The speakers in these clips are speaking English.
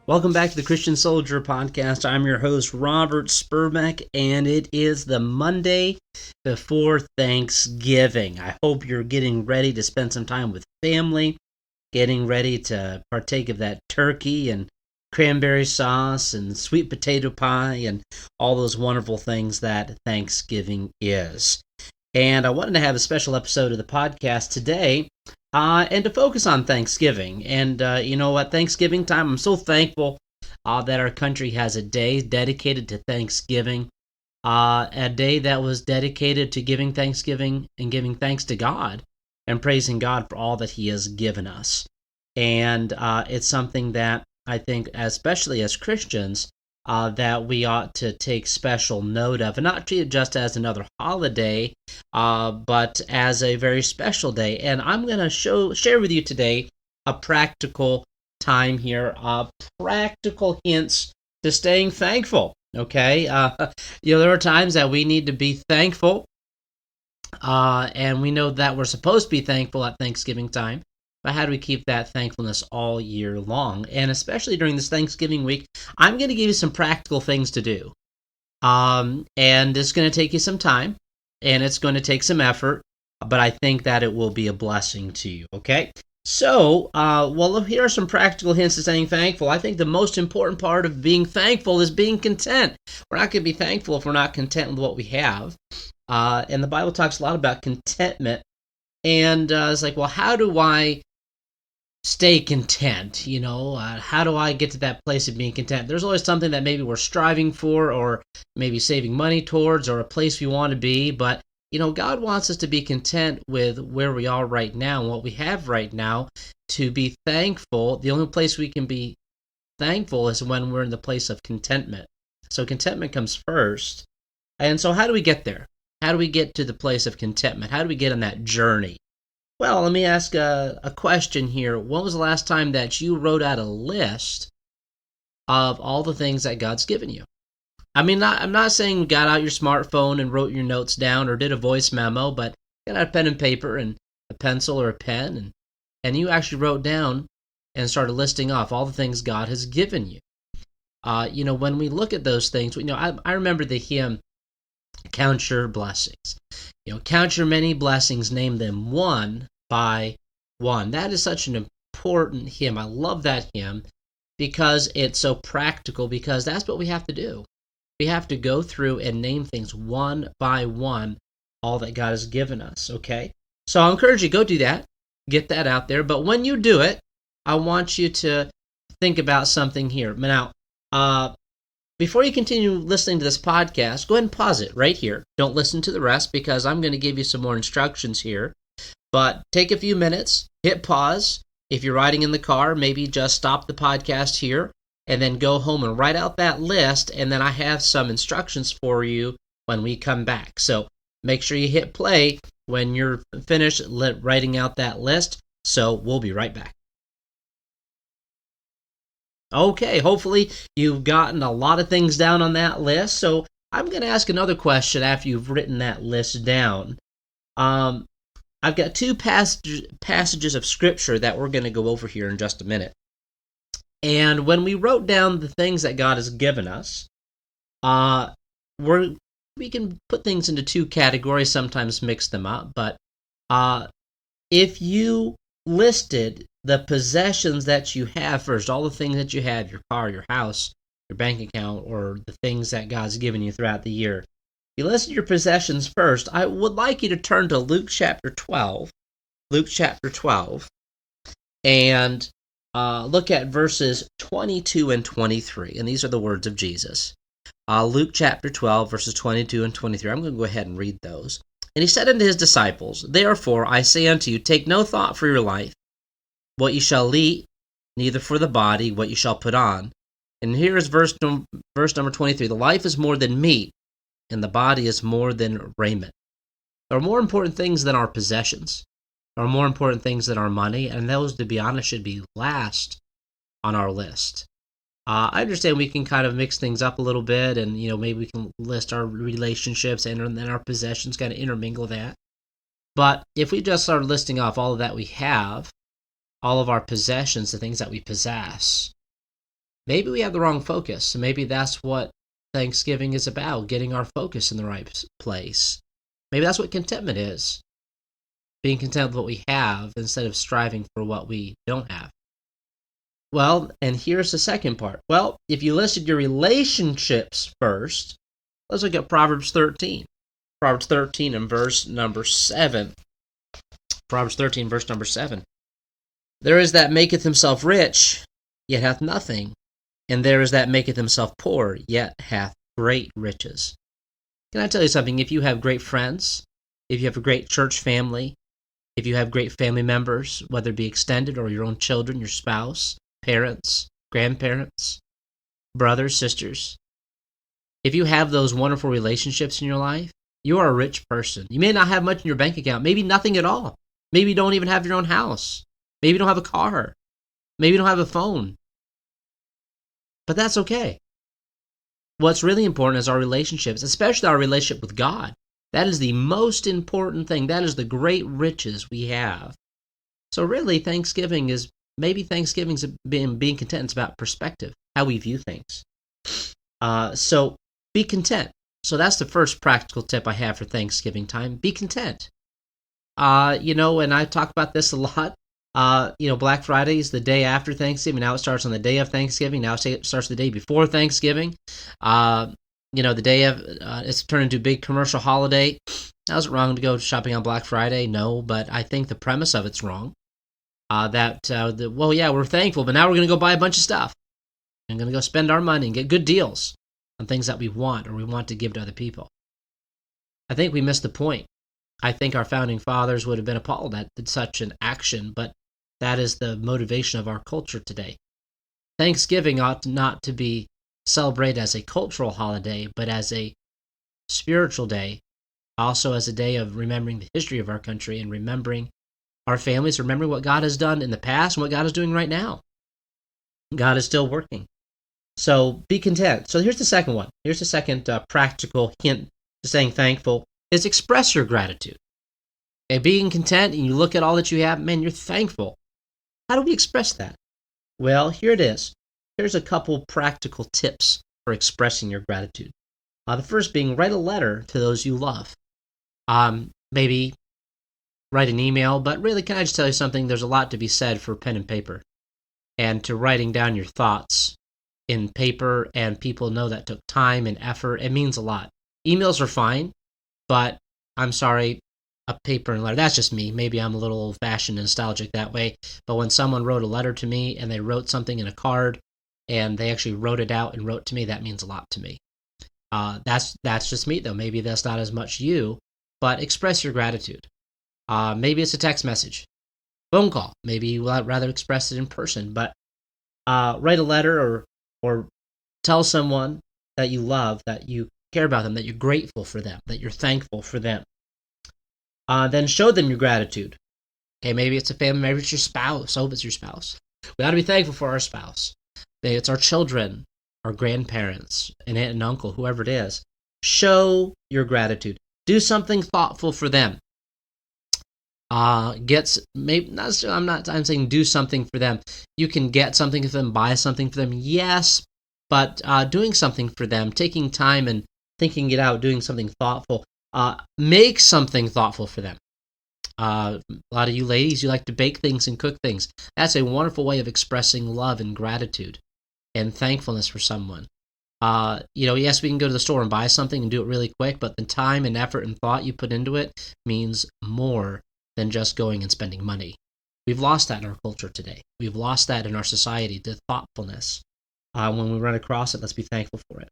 Welcome back to the Christian Soldier Podcast. I'm your host, Robert Spurbeck, and it is the Monday before Thanksgiving. I hope you're getting ready to spend some time with family, getting ready to partake of that turkey and cranberry sauce and sweet potato pie and all those wonderful things that Thanksgiving is. And I wanted to have a special episode of the podcast today and to focus on Thanksgiving. And you know what? Thanksgiving time, I'm so thankful that our country has a day dedicated to Thanksgiving, a day that was dedicated to giving Thanksgiving and giving thanks to God and praising God for all that He has given us. And it's something that I think, especially as Christians, that we ought to take special note of, and not treat it just as another holiday, but as a very special day. And I'm going to share with you today a practical time here, practical hints to staying thankful. Okay, there are times that we need to be thankful, and we know that we're supposed to be thankful at Thanksgiving time. But how do we keep that thankfulness all year long? And especially during this Thanksgiving week, I'm going to give you some practical things to do. And it's going to take you some time, and it's going to take some effort, but I think that it will be a blessing to you, okay? So, here are some practical hints to staying thankful. I think the most important part of being thankful is being content. We're not going to be thankful if we're not content with what we have. And the Bible talks a lot about contentment. And it's like, well, how do I stay content? How do I get to that place of being content? There's always something that maybe we're striving for, or maybe saving money towards, or a place we want to be. But God wants us to be content with where we are right now and what we have right now. To be thankful, the only place we can be thankful is when we're in the place of contentment. So contentment comes first. And so how do we get there? How do we get to the place of contentment? How do we get on that journey? Well, let me ask a question here. When was the last time that you wrote out a list of all the things that God's given you? I'm not saying you got out your smartphone and wrote your notes down or did a voice memo, but got out a pen and paper and a pencil or a pen, and you actually wrote down and started listing off all the things God has given you. When we look at those things, I remember the hymn, Count Your Blessings. Count your many blessings, name them one by one. That is such an important hymn. I love that hymn because it's so practical, because that's what we have to do. We have to go through and name things one by one, all that God has given us, okay? So I encourage you, go do that. Get that out there. But when you do it, I want you to think about something here. Now, before you continue listening to this podcast, go ahead and pause it right here. Don't listen to the rest, because I'm going to give you some more instructions here. But take a few minutes, hit pause. If you're riding in the car, maybe just stop the podcast here and then go home and write out that list. And then I have some instructions for you when we come back. So make sure you hit play when you're finished writing out that list. So we'll be right back. Okay, hopefully you've gotten a lot of things down on that list. So I'm going to ask another question after you've written that list down. I've got two passages of Scripture that we're going to go over here in just a minute. And when we wrote down the things that God has given us, we can put things into two categories, sometimes mix them up. But if you listed the possessions that you have first, all the things that you have, your car, your house, your bank account, or the things that God's given you throughout the year, you listed your possessions first. I would like you to turn to Luke chapter 12. Luke chapter 12. And look at verses 22 and 23. And these are the words of Jesus. Luke chapter 12, verses 22 and 23. I'm going to go ahead and read those. And he said unto his disciples, Therefore I say unto you, take no thought for your life, what ye shall eat, neither for the body, what ye shall put on. And here is verse number 23. The life is more than meat, and the body is more than raiment. There are more important things than our possessions. There are more important things than our money, and those, to be honest, should be last on our list. I understand we can kind of mix things up a little bit, and maybe we can list our relationships and then our possessions, kind of intermingle that. But if we just start listing off all of that we have, all of our possessions, the things that we possess, maybe we have the wrong focus. Maybe that's what Thanksgiving is about, getting our focus in the right place. Maybe that's what contentment is, being content with what we have instead of striving for what we don't have. Well, and here's the second part. Well, if you listed your relationships first, let's look at Proverbs 13. Proverbs 13 and verse number 7. Proverbs 13, verse number 7. There is that maketh himself rich, yet hath nothing, and there is that maketh himself poor, yet hath great riches. Can I tell you something? If you have great friends, if you have a great church family, if you have great family members, whether it be extended or your own children, your spouse, parents, grandparents, brothers, sisters, if you have those wonderful relationships in your life, you are a rich person. You may not have much in your bank account, maybe nothing at all. Maybe you don't even have your own house. Maybe you don't have a car. Maybe you don't have a phone. But that's okay. What's really important is our relationships, especially our relationship with God. That is the most important thing. That is the great riches we have. So really, Thanksgiving's being content. It's about perspective, how we view things. So be content. So that's the first practical tip I have for Thanksgiving time. Be content. And I talk about this a lot. Black Friday is the day after Thanksgiving. Now it starts on the day of Thanksgiving. Now it starts the day before Thanksgiving. The day of it's turned into a big commercial holiday. Now, is it wrong to go shopping on Black Friday? No, but I think the premise of it's wrong. We're thankful, but now we're going to go buy a bunch of stuff. I'm going to go spend our money and get good deals on things that we want or we want to give to other people. I think we missed the point. I think our founding fathers would have been appalled at such an action, but that is the motivation of our culture today. Thanksgiving ought not to be celebrated as a cultural holiday, but as a spiritual day, also as a day of remembering the history of our country and remembering our families, remembering what God has done in the past and what God is doing right now. God is still working. So be content. So here's the second one. Here's the second practical hint to staying thankful is express your gratitude. Okay, being content and you look at all that you have, man, you're thankful. How do we express that? Well, here it is. Here's a couple practical tips for expressing your gratitude. The first being write a letter to those you love. Maybe write an email, but really, can I just tell you something? There's a lot to be said for pen and paper and to writing down your thoughts in paper, and people know that took time and effort. It means a lot. Emails are fine, but I'm sorry, a paper and letter, that's just me. Maybe I'm a little old-fashioned and nostalgic that way, but when someone wrote a letter to me and they wrote something in a card and they actually wrote it out and wrote to me, that means a lot to me. That's just me, though. Maybe that's not as much you, but express your gratitude. Maybe it's a text message, phone call. Maybe you would rather express it in person, but write a letter or tell someone that you love, that you care about them, that you're grateful for them, that you're thankful for them. Then show them your gratitude. Okay, maybe it's a family, maybe it's your spouse. I hope it's your spouse. We ought to be thankful for our spouse. Maybe it's our children, our grandparents, an aunt and uncle, whoever it is. Show your gratitude. Do something thoughtful for them. I'm saying do something for them. You can get something for them, buy something for them, yes, but doing something for them, taking time and thinking it out, doing something thoughtful. Make something thoughtful for them. A lot of you ladies, you like to bake things and cook things. That's a wonderful way of expressing love and gratitude and thankfulness for someone. Yes, we can go to the store and buy something and do it really quick, but the time and effort and thought you put into it means more than just going and spending money. We've lost that in our culture today. We've lost that in our society, the thoughtfulness. When we run across it, let's be thankful for it.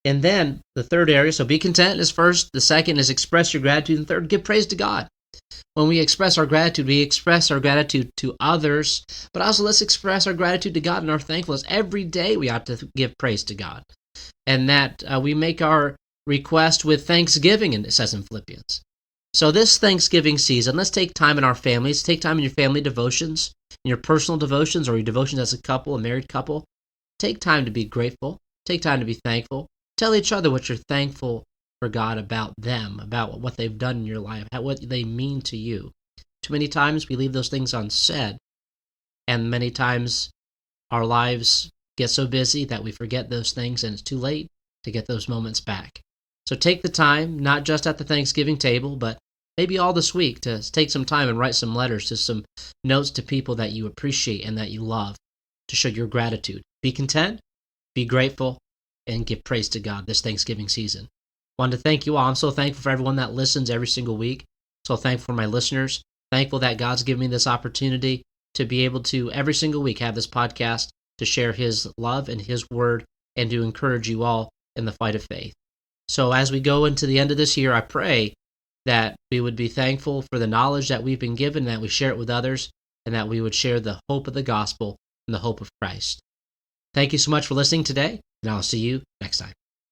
And then the third area, so be content is first. The second is express your gratitude. And third, give praise to God. When we express our gratitude to others, but also let's express our gratitude to God and our thankfulness. Every day we ought to give praise to God. And that we make our request with thanksgiving, and it says in Philippians. So this Thanksgiving season, let's take time in our families, take time in your family devotions, in your personal devotions or your devotions as a couple, a married couple. Take time to be grateful. Take time to be thankful. Tell each other what you're thankful for God about them, about what they've done in your life, what they mean to you. Too many times we leave those things unsaid, and many times our lives get so busy that we forget those things, and it's too late to get those moments back. So take the time, not just at the Thanksgiving table, but maybe all this week, to take some time and write some letters, to some notes to people that you appreciate and that you love, to show your gratitude. Be content, be grateful, and give praise to God this Thanksgiving season. Wanted to thank you all. I'm so thankful for everyone that listens every single week. So thankful for my listeners. Thankful that God's given me this opportunity to be able to every single week have this podcast to share His love and His word and to encourage you all in the fight of faith. So as we go into the end of this year, I pray that we would be thankful for the knowledge that we've been given, that we share it with others, and that we would share the hope of the gospel and the hope of Christ. Thank you so much for listening today, and I'll see you next time.